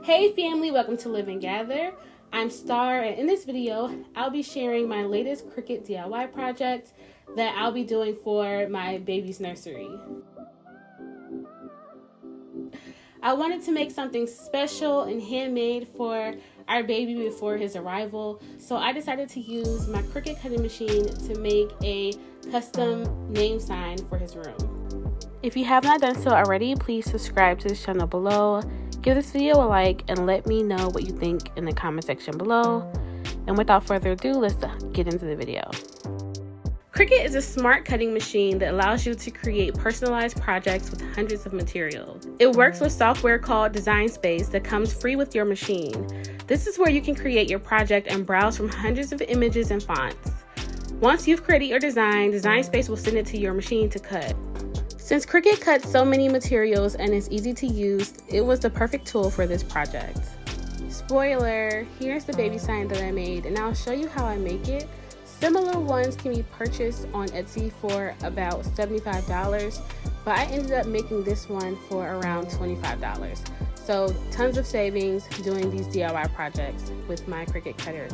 Hey family, welcome to Live and Gather. I'm Star, and in this video, I'll be sharing my latest Cricut DIY project that I'll be doing for my baby's nursery. I wanted to make something special and handmade for our baby before his arrival, so I decided to use my Cricut cutting machine to make a custom name sign for his room. If you have not done so already, please subscribe to this channel below. Give this video a like and let me know what you think in the comment section below. And without further ado, let's get into the video. Cricut is a smart cutting machine that allows you to create personalized projects with hundreds of materials. It works with software called Design Space that comes free with your machine. This is where you can create your project and browse from hundreds of images and fonts. Once you've created your design, Design Space will send it to your machine to cut. Since Cricut cuts so many materials and is easy to use, it was the perfect tool for this project. Spoiler, here's the baby sign that I made, and I'll show you how I make it. Similar ones can be purchased on Etsy for about $75, but I ended up making this one for around $25. So tons of savings doing these DIY projects with my Cricut cutter.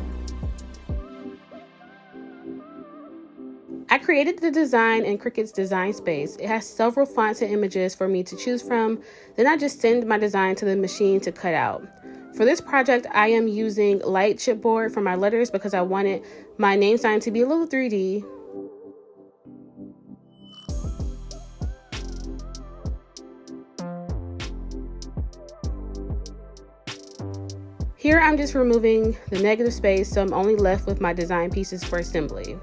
I created the design in Cricut's Design Space. It has several fonts and images for me to choose from. Then I just send my design to the machine to cut out. For this project, I am using light chipboard for my letters because I wanted my name sign to be a little 3D. Here I'm just removing the negative space, so I'm only left with my design pieces for assembly.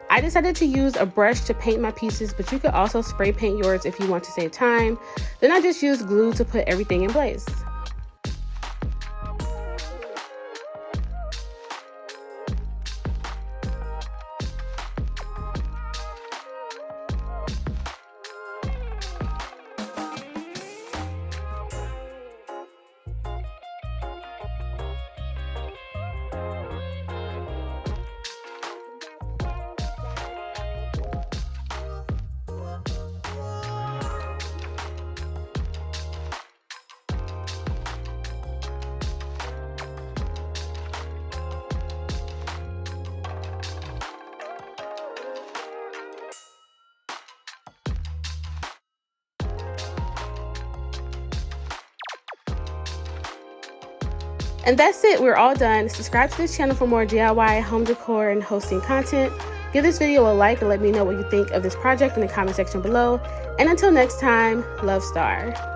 I decided to use a brush to paint my pieces, but you could also spray paint yours if you want to save time. Then I just used glue to put everything in place. And that's it, we're all done. Subscribe to this channel for more DIY, home decor, and hosting content. Give this video a like and let me know what you think of this project in the comment section below. And until next time, love, Star.